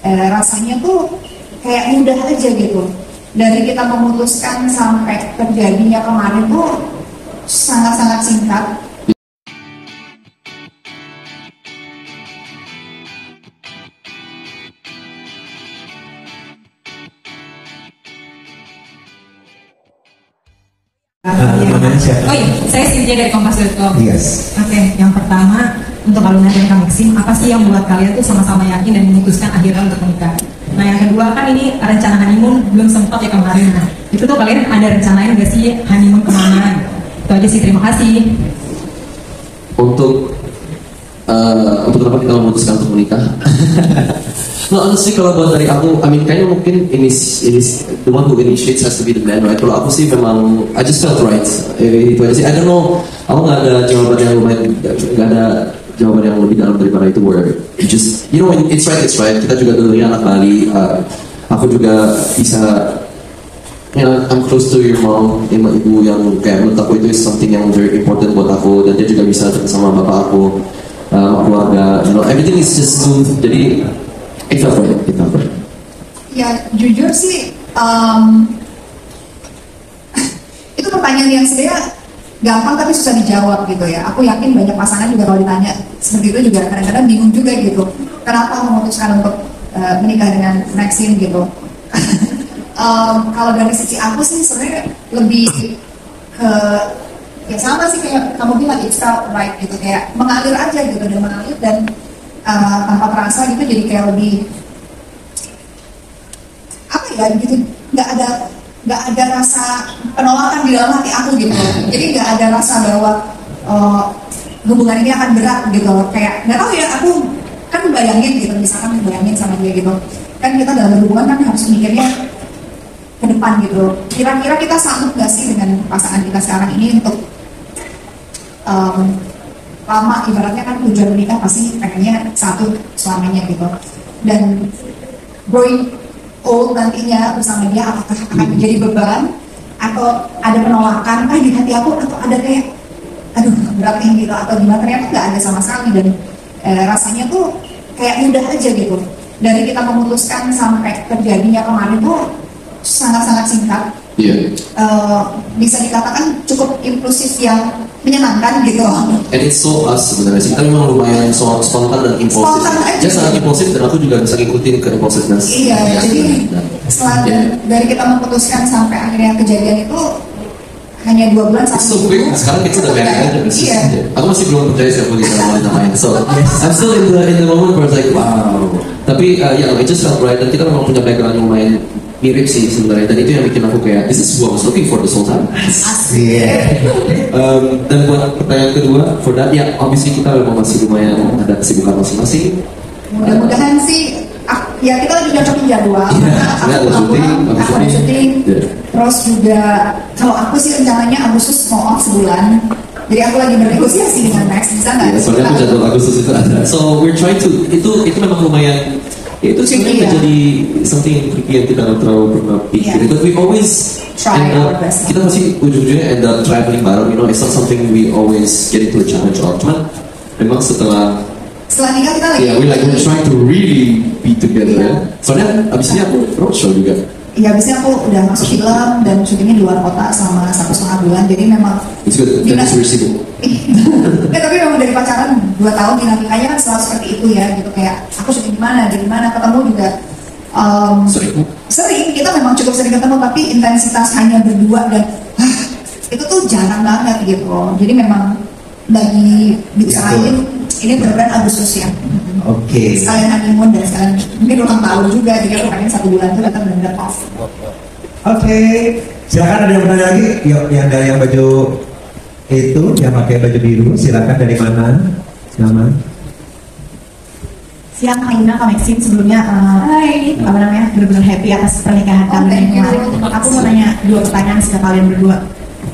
rasanya tuh kayak mudah aja gitu. Dari kita memutuskan sampai terjadinya kemarin tuh sangat-sangat singkat. Oh iya, saya Cynthia dari Kompas.com. Yes. Oke, yang pertama untuk Aluna dan Kak Maxim, apa sih yang buat kalian tuh sama-sama yakin dan memutuskan akhirnya untuk menikah? Nah yang kedua kan ini rencana honeymoon belum sempat ya kemarin. Nah itu tuh kalian ada rencanain nggak sih honeymoon kemana? Itu aja sih, terima kasih. Untuk kenapa kita memutuskan untuk menikah? No, honestly kalau buat dari aku, kayaknya mungkin ini the one who initiates has to be the man, right? Kalau aku sih memang I just felt right. Itu aja sih. I don't know. Aku nggak ada jawaban yang lumayan, nggak ada jawaban yang lebih dalam daripada itu. Where you just, you know, it's right. Kita juga dulunya anak Bali. Aku juga bisa, you know, I'm close to your mom, ibu yang kayak menurut aku itu is something yang very important buat aku, dan dia juga bisa sama bapak aku, keluarga, you know, everything is just smooth. Jadi it felt right. Ya jujur sih, itu pertanyaan yang sebenarnya gampang tapi susah dijawab gitu ya. Aku yakin banyak pasangan juga kalau ditanya seperti itu juga kadang-kadang bingung juga gitu. Kenapa memutuskan untuk menikah dengan Maxim gitu? Kalau dari sisi aku sih sebenarnya lebih ke ya sama sih kayak kamu bilang, it felt right gitu, kayak mengalir aja gitu, dan mengalir dan tanpa terasa gitu, jadi kayak lebih apa ya gitu, nggak ada rasa penolakan di dalam hati aku gitu. Jadi nggak ada rasa bahwa hubungan ini akan berat gitu, kayak nggak tahu ya, aku kan bayangin gitu, misalkan bayangin sama dia gitu kan, kita dalam hubungan kan harus mikirnya ke depan gitu, kira-kira kita sanggup nggak sih dengan pasangan kita sekarang ini untuk lama, ibaratnya kan tujuan menikah pasti pengennya satu selamanya gitu, dan growing old nantinya bersama dia apakah akan menjadi beban atau ada penolakan di hati aku, atau ada kayak aduh berat nih gitu, atau gimana. Ternyata nggak ada sama sekali, dan rasanya tuh kayak mudah aja gitu. Dari kita memutuskan sampai terjadinya kemarin tuh sangat-sangat singkat. Yeah. Bisa dikatakan cukup impulsif yang menyenangkan gitu. And it's so us sebenarnya sih. Kita memang lumayan spontan dan impulsif. Dia sangat impulsif dan aku juga bisa ngikutin ke impulsiveness. Iya, jadi setelah dari kita memutuskan sampai akhirnya kejadian itu hanya 2 bulan satu minggu. Sekarang kita udah married aja. Iya. Aku masih belum percaya siapa kita main. So I'm still in the moment where it's like wow. Tapi ya it just felt right, dan kita memang punya background yang lumayan mirip sih sebenarnya, dan itu yang bikin aku kayak this is what I was looking for this whole time. Dan buat pertanyaan kedua, for that ya obviously kita memang masih lumayan ada kesibukan masing-masing. Mudah-mudahan sih ya kita lagi cocokin jadwal. Aku ada syuting. Terus juga kalau aku sih rencananya Agustus mau off sebulan. Jadi aku lagi bernegosiasi dengan Max, bisa nggak? Soalnya aku jadwal Agustus itu ada. So we're trying to, itu memang lumayan. Ya, itu sebenarnya menjadi something yang tricky yang kita nggak terlalu pernah pikirin. But we always kita masih ujung-ujungnya end up traveling bareng. You know, it's not something we always get into a challenge of. Cuman memang setelah nikah kita lagi. Yeah, we're trying to really be together. Yeah. Soalnya abis ini aku roadshow juga. Iya, abisnya aku udah masuk film dan syutingnya di luar kota selama 1,5 bulan. Jadi memang it's good. That's very simple. Tapi memang dari pacaran 2 tahun dinamikanya kan selalu seperti itu ya, gitu kayak aku syuting di mana ketemu juga sering. Kita memang cukup sering ketemu, tapi intensitas hanya berdua dan itu tuh jarang banget gitu. Jadi memang lagi diusahain ini benar-benar Agustus ya. Oke. Sekalian honeymoon dan sekalian mungkin ulang tahun juga, jadi aku pengen 1 bulan itu kita benar-benar off. Oke. Silakan, ada yang bertanya lagi? Yuk, yang dari yang baju itu, yang pakai baju biru, silakan, dari mana? Nama? Siang Kak Ina, Kak Maxim, sebelumnya benar-benar happy atas pernikahan kalian kemarin. Aku mau tanya 2 pertanyaan ke kalian berdua.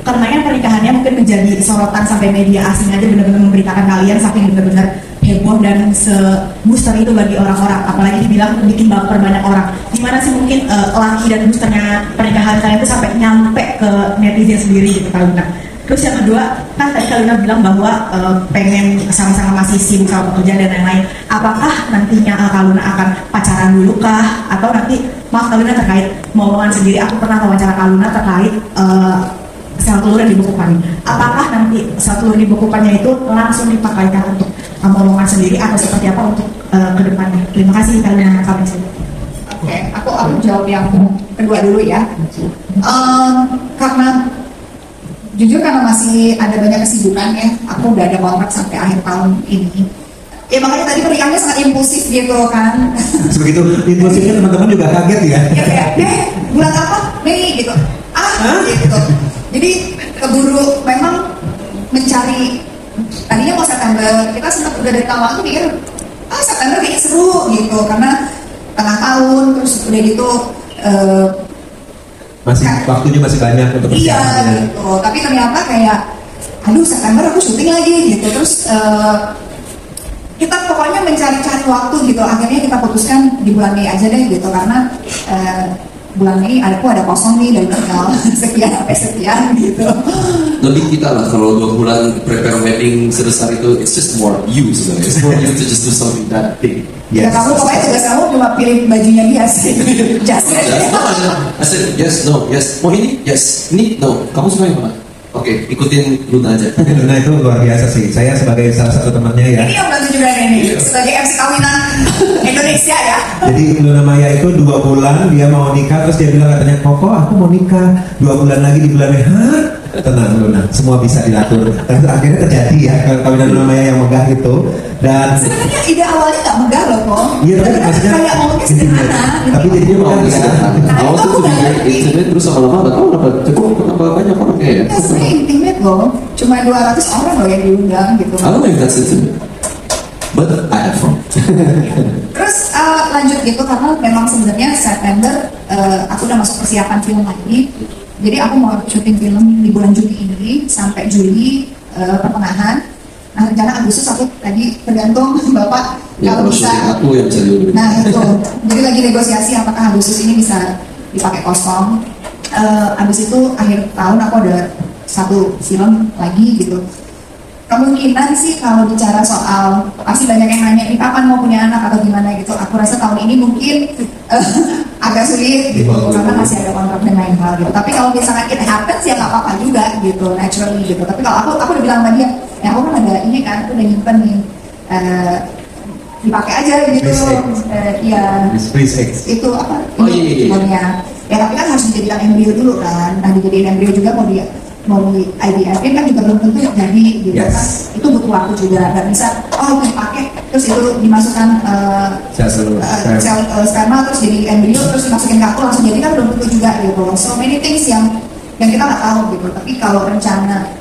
Karena kan pernikahannya mungkin menjadi sorotan sampai media asing aja benar-benar memberitakan kalian, saking benar-benar heboh dan se-booster itu bagi orang-orang, apalagi dibilang bikin baper banyak orang. Gimana sih mungkin laki dan boosternya pernikahan kalian itu sampai nyampe ke netizen sendiri gitu Kak Ina? Terus yang kedua, kan tadi Kalina bilang bahwa pengen sama-sama masih sibuk sama pekerjaan dan lain-lain. Apakah nantinya Kalina akan pacaran dulu kah? Atau nanti, maaf Kalina terkait momongan sendiri, aku pernah wawancara Kalina terkait sel telur yang dibekukan. Apakah nanti sel telur dibekukannya itu langsung dipakaikan untuk momongan sendiri atau seperti apa untuk kedepannya? Terima kasih Kalina kami sendiri. Oke, aku jawab yang kedua dulu ya. Karena jujur karena masih ada banyak kesibukan ya, aku udah ada kontrak sampai akhir tahun ini. Ya makanya tadi pernikahannya sangat impulsif gitu kan. Sebegitu impulsifnya teman-teman juga kaget ya. Ya kayak, bulan apa? Mei gitu. Gitu. Jadi keburu memang mencari. Tadinya mau September, kita sempat udah dari tahun lalu pikir, September kayaknya seru gitu karena tengah tahun, terus udah gitu. Waktunya masih banyak untuk iya persiapannya. gitu, tapi ternyata kayak aduh September aku syuting lagi gitu, terus kita pokoknya mencari-cari waktu gitu, akhirnya kita putuskan di bulan Mei aja deh gitu, karena bulan Mei aku ada kosong nih dari tanggal sekian sampai sekian gitu. Lebih kita lah kalau 2 bulan prepare wedding sebesar itu, it's just more you sebenarnya. It's more you to just do something that big. Ya kamu pokoknya tugas kamu cuma pilih bajunya dia sih. Just. I said yes, no, yes. Mau ini? Yes. Ini? No. Kamu suka yang mana? Oke, ikutin Luna aja. Luna itu luar biasa sih. Saya sebagai salah satu temannya ya. Ini yang bantu juga nih, sebagai MC kawinan Indonesia ya. Jadi Luna Maya itu 2 bulan dia mau nikah, terus dia bilang katanya, Koko aku mau nikah 2 bulan lagi di bulan Mei. Hah? Tenang Luna, semua bisa diatur. Dan akhirnya terjadi ya kawinan Luna Maya yang megah itu. Dan sebenarnya ide awalnya nggak megah loh kok. iya, tapi maksudnya kayak ngomongnya sederhana. tapi jadinya Mau megah bisa. Nah, Awal itu tuh aku nggak juga ngerti. intimate terus lama-lama nggak tahu kenapa banyak orang kayak. Ya sering intimate loh, cuma 200 orang loh yang diundang gitu. I don't know if that's intimate, but I have fun. Terus lanjut gitu karena memang sebenarnya September aku udah masuk persiapan film lagi. Jadi aku mau syuting film di bulan Juni ini sampai Juli pertengahan. Nah rencana Agustus aku tadi tergantung Bapak Ya kalau kalau bisa. syuting aku yang bisa diurus. Nah itu, jadi lagi negosiasi apakah Agustus ini bisa dipakai kosong. Abis itu akhir tahun aku ada 1 film lagi gitu. Kemungkinan sih kalau bicara soal, pasti banyak yang nanya ini kapan mau punya anak atau gimana gitu. Aku rasa tahun ini mungkin agak sulit gitu, karena masih ada kontrak dan lain hal gitu. Tapi kalau misalkan it happens ya nggak apa-apa juga gitu, naturally gitu. Tapi kalau aku udah bilang sama dia, ya aku kan ada ini kan, aku udah nyimpen nih, dipakai aja gitu. Iya. Itu apa? Oh, iya. Namanya. Ya tapi kan harus dijadikan embrio dulu kan. Nah dijadiin embrio juga mau di IVF kan juga belum tentu jadi gitu kan. Itu butuh waktu juga. Gak bisa itu dipakai terus itu dimasukkan sel sperma terus jadi embrio terus dimasukin ke aku langsung jadi kan belum tentu juga gitu. So many things yang kita nggak tahu gitu. Tapi kalau rencana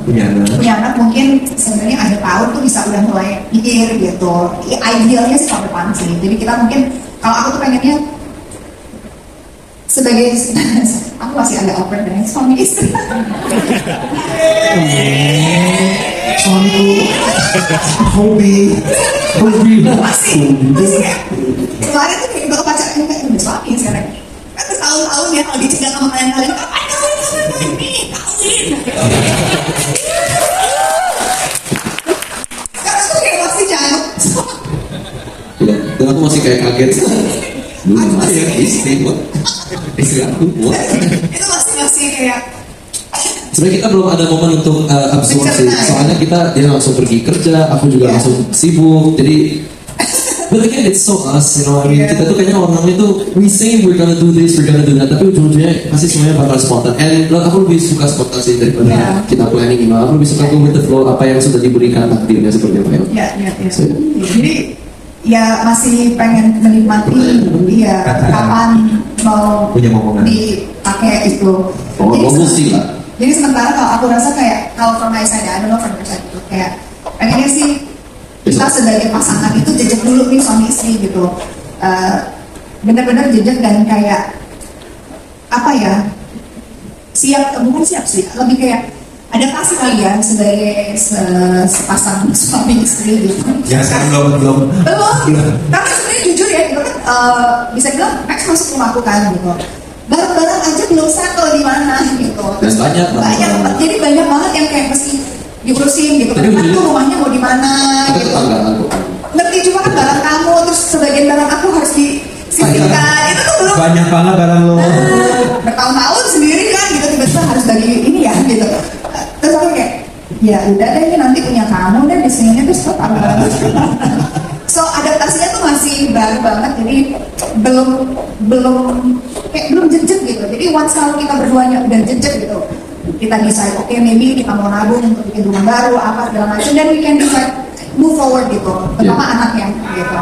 punya anak mungkin sebenarnya akhir tahun tuh bisa udah mulai mikir gitu. Idealnya sih tahun depan sih. Jadi kita mungkin kalau aku tuh pengennya sebagai aku masih agak awkward dengan suami istri. suamiku hobi masih kayak kemarin tuh kayak baru pacaran kayak udah suami sekarang. Kan tahun-tahun ya kalau dicegah sama kalian kawin. Sekarang tuh kayak masih jangan. Dan aku masih kayak kaget. Istri aku buat. Itu masih kayak Sebenarnya kita belum ada momen untuk absorpsi. Soalnya dia langsung pergi kerja, aku juga langsung sibuk. Jadi, but again it's so us, you know. I mean, kita tuh kayaknya orangnya tuh we say we're gonna do this, we're gonna do that, tapi ujung-ujungnya pasti semuanya bakal spontan. And aku lebih suka spontan sih daripada kita planning gimana. Aku lebih suka go with the flow, apa yang sudah diberikan takdirnya seperti apa ya. So, jadi ya masih pengen menikmati kapan mau punya momongan dipakai itu. sih lah. Jadi sementara kalau aku rasa kayak kalau from my side, I don't know from your side gitu, kayak pengennya sih kita sebagai pasangan itu jejak dulu nih suami istri gitu, benar-benar jejak dan kayak apa ya, bukan siap sih, lebih kayak adaptasi kali ya sebagai sepasang suami istri gitu. Ya sekarang belum. Karena sebenarnya jujur ya, gitu kan bisa bilang Max masuk rumahku kan gitu. barang-barang aja belum settle di mana gitu. Dan banyak jadi banyak banget yang kayak mesti diurusin gitu. Tapi Kan tuh rumahnya mau di mana Itu gitu. tetangga aku. Ngerti, cuma kan barang kamu terus sebagian barang aku harus disisihkan. Itu tuh belum Banyak banget barang lo. bertahun-tahun sendiri kan gitu, tiba-tiba harus bagi ini ya gitu. Terus aku kayak ya udah deh, ini nanti punya kamu deh, di sini terus taruh barang. So adaptasinya tuh masih baru banget, jadi belum jejak gitu. Jadi once kalau kita berduanya udah jejak gitu, kita decide oke, maybe kita mau nabung untuk bikin rumah baru apa segala macam, dan we can decide move forward gitu, terutama anaknya gitu.